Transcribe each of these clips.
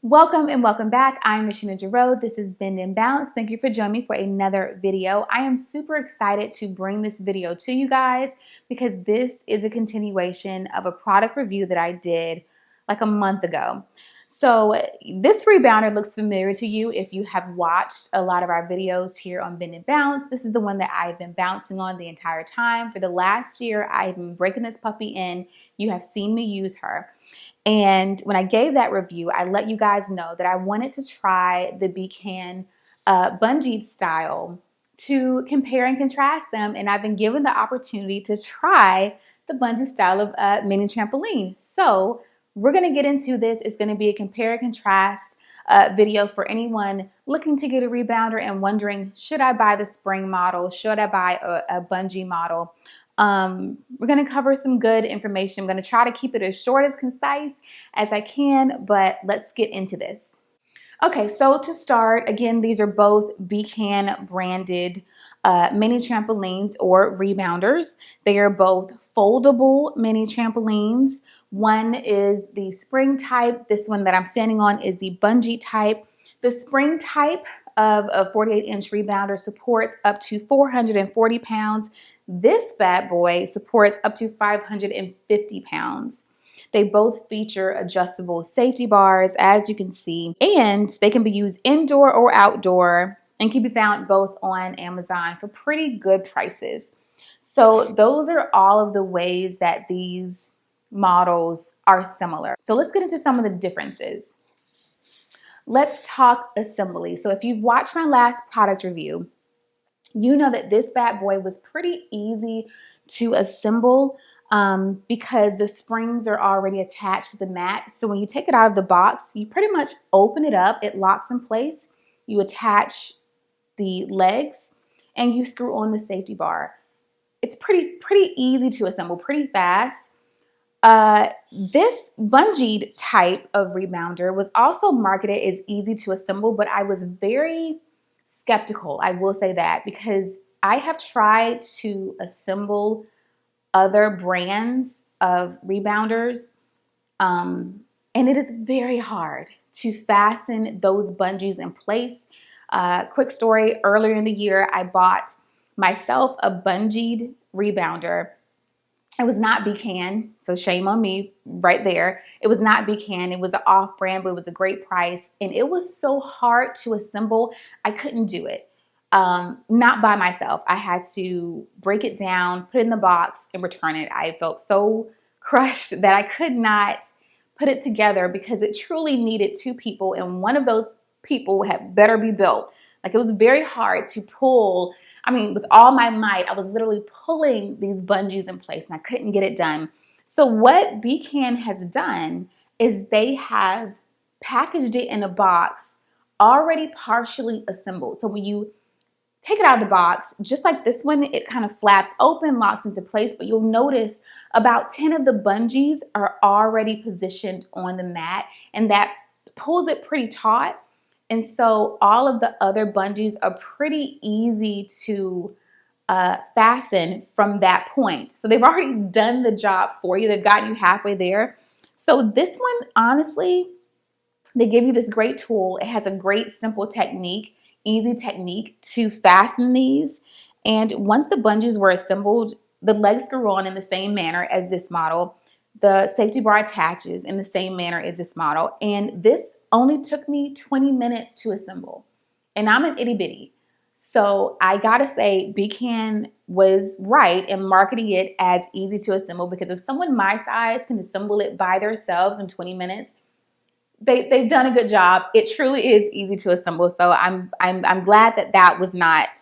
Welcome and welcome back. I'm Rasheena Jarreau. This is Bend and Bounce. Thank you for joining me for another video. I am super excited to bring this video to you guys because this is a continuation of a product review that I did like a month ago. So this rebounder looks familiar to you if you have watched a lot of our videos here on Bend and Bounce. This is the one that I've been bouncing on the entire time. For the last year, I've been breaking this puppy in. You have seen me use her. And when I gave that review, I let you guys know that I wanted to try the BCAN Bungee-Style to compare and contrast them. And I've been given the opportunity to try the Bungee-Style of mini trampoline. So we're going to get into this. It's going to be a compare and contrast video for anyone looking to get a rebounder and wondering, should I buy the spring model? Should I buy a bungee model? We're going to cover some good information. I'm going to try to keep it as short as concise as I can, but let's get into this. Okay, so to start, again, these are both BCAN branded mini trampolines or rebounders. They are both foldable mini trampolines. One is the spring type. This one that I'm standing on is the bungee type. The spring type of a 48-inch rebounder supports up to 440 pounds. This bad boy supports up to 550 pounds. They both feature adjustable safety bars, as you can see, and they can be used indoor or outdoor and can be found both on Amazon for pretty good prices. So those are all of the ways that these models are similar. So let's get into some of the differences. Let's talk assembly. So if you've watched my last product review, you know that this bad boy was pretty easy to assemble because the springs are already attached to the mat. So when you take it out of the box, you pretty much open it up, it locks in place, you attach the legs, and you screw on the safety bar. It's pretty easy to assemble, pretty fast. This bungee type of rebounder was also marketed as easy to assemble, but I was very skeptical, I will say that, because I have tried to assemble other brands of rebounders, and it is very hard to fasten those bungees in place. Quick story, earlier in the year, I bought myself a bungeed rebounder. It was not BCAN, so shame on me right there. It was not BCAN. It was an off-brand, but it was a great price. And it was so hard to assemble, I couldn't do it. Not by myself. I had to break it down, put it in the box, and return it. I felt so crushed that I could not put it together because it truly needed two people, and one of those people had better be built. Like, it was very hard to pull. I mean, with all my might, I was literally pulling these bungees in place and I couldn't get it done. So what BCAN has done is they have packaged it in a box already partially assembled. So when you take it out of the box, just like this one, it kind of flaps open, locks into place, but you'll notice about 10 of the bungees are already positioned on the mat, and that pulls it pretty taut. And so all of the other bungees are pretty easy to fasten from that point. So they've already done the job for you. They've gotten you halfway there. So this one, honestly, they give you this great tool. It has a great simple technique, easy technique to fasten these. And once the bungees were assembled, the legs screw on in the same manner as this model. The safety bar attaches in the same manner as this model. And this only took me 20 minutes to assemble. And I'm an itty bitty. So I gotta say, BCAN was right in marketing it as easy to assemble, because if someone my size can assemble it by themselves in 20 minutes, they've done a good job. It truly is easy to assemble. So I'm glad that that was not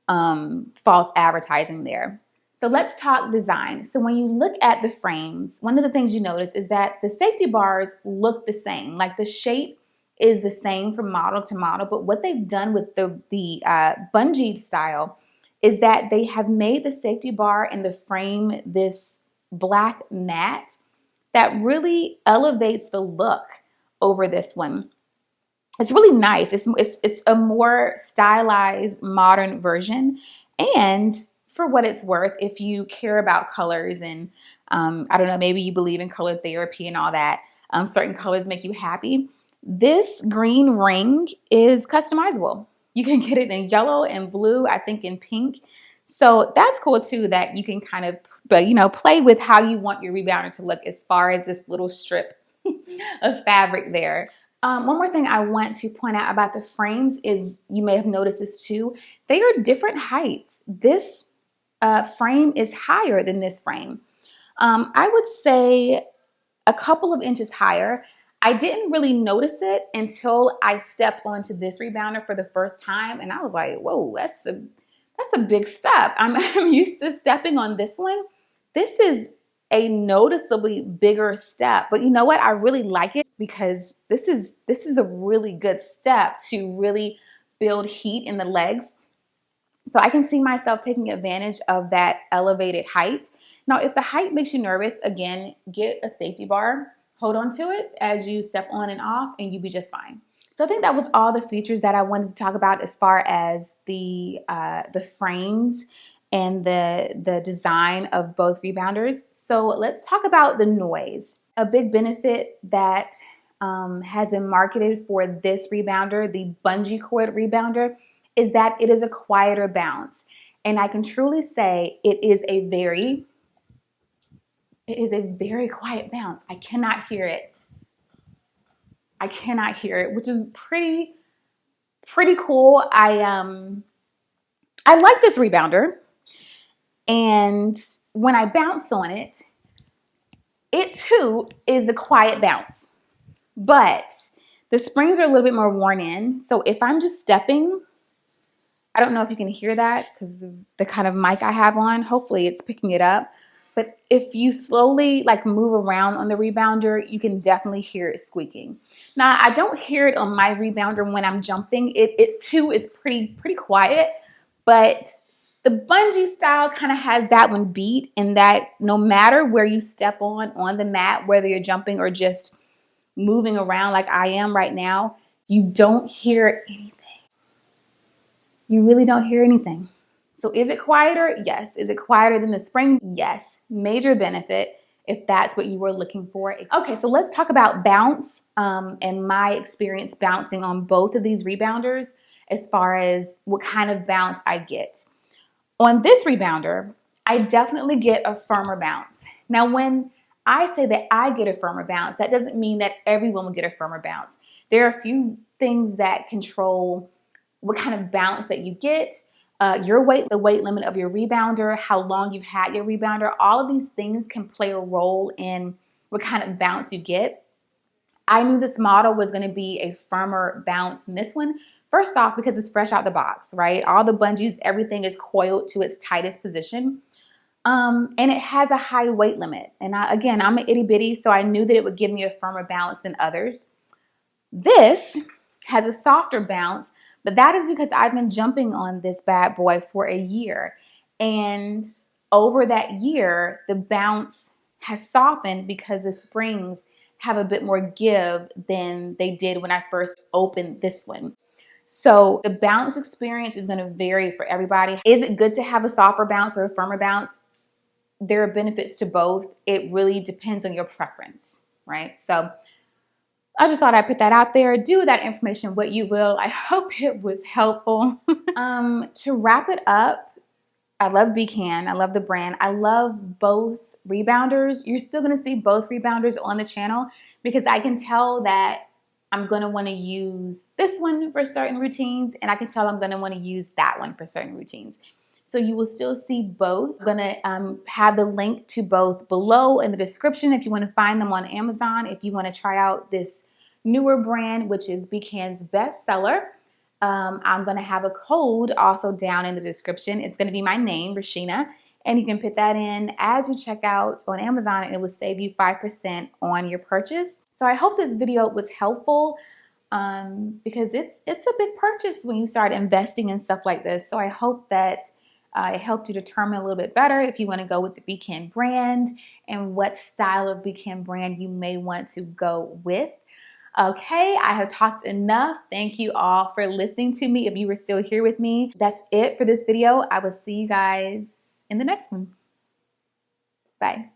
false advertising there. So let's talk design. So when you look at the frames, one of the things you notice is that the safety bars look the same. Like, the shape is the same from model to model, but what they've done with the bungee style is that they have made the safety bar and the frame this black matte that really elevates the look over this one. It's really nice. It's a more stylized, modern version. And for what it's worth, if you care about colors and I don't know, maybe you believe in color therapy and all that, certain colors make you happy, This green ring is customizable. You can get it in yellow and blue, I think in pink. So that's cool too, that you can kind of, play with how you want your rebounder to look as far as this little strip of fabric there. One more thing I want to point out about the frames is, you may have noticed this too, they are different heights. This frame is higher than this frame. I would say a couple of inches higher. I didn't really notice it until I stepped onto this rebounder for the first time, and I was like, whoa, that's a big step. I'm used to stepping on this one. This is a noticeably bigger step, but you know what? I really like it because this is a really good step to really build heat in the legs. So I can see myself taking advantage of that elevated height. Now, if the height makes you nervous, again, get a safety bar, hold on to it as you step on and off, and you'll be just fine. So I think that was all the features that I wanted to talk about as far as the frames and the design of both rebounders. So let's talk about the noise. A big benefit that has been marketed for this rebounder, the bungee cord rebounder, is that it is a quieter bounce. And I can truly say it is a very quiet bounce. I cannot hear it. I cannot hear it, which is pretty cool. I like this rebounder. And when I bounce on it, it too is the quiet bounce. But the springs are a little bit more worn in. So if I'm just stepping, I don't know if you can hear that because of the kind of mic I have on. Hopefully it's picking it up. But if you slowly move around on the rebounder, you can definitely hear it squeaking. Now, I don't hear it on my rebounder when I'm jumping. It too is pretty quiet, but the bungee style kind of has that one beat, in that no matter where you step on the mat, whether you're jumping or just moving around like I am right now, you don't hear anything. You really don't hear anything. So is it quieter? Yes. Is it quieter than the spring? Yes. Major benefit if that's what you were looking for. Okay, so let's talk about bounce and my experience bouncing on both of these rebounders as far as what kind of bounce I get. On this rebounder, I definitely get a firmer bounce. Now, when I say that I get a firmer bounce, that doesn't mean that everyone will get a firmer bounce. There are a few things that control what kind of bounce that you get, your weight, the weight limit of your rebounder, how long you've had your rebounder. All of these things can play a role in what kind of bounce you get. I knew this model was going to be a firmer bounce than this one. First off, because it's fresh out the box, right? All the bungees, everything is coiled to its tightest position. And it has a high weight limit. And again, I'm an itty bitty, so I knew that it would give me a firmer bounce than others. This has a softer bounce, but that is because I've been jumping on this bad boy for a year. And over that year, the bounce has softened because the springs have a bit more give than they did when I first opened this one. So the bounce experience is going to vary for everybody. Is it good to have a softer bounce or a firmer bounce? There are benefits to both. It really depends on your preference, right? So I just thought I'd put that out there. Do with that information what you will. I hope it was helpful. To wrap it up, I love BCAN. I love the brand. I love both rebounders. You're still going to see both rebounders on the channel because I can tell that I'm going to want to use this one for certain routines, and I can tell I'm going to want to use that one for certain routines. So you will still see both. I'm going to have the link to both below in the description if you want to find them on Amazon, if you want to try out this newer brand, which is BCAN's bestseller. I'm going to have a code also down in the description. It's going to be my name, Rasheena, and you can put that in as you check out on Amazon, and it will save you 5% on your purchase. So I hope this video was helpful because it's a big purchase when you start investing in stuff like this. So I hope that it helped you determine a little bit better if you want to go with the BCAN brand and what style of BCAN brand you may want to go with. Okay, I have talked enough. Thank you all for listening to me. If you were still here with me, that's it for this video. I will see you guys in the next one. Bye.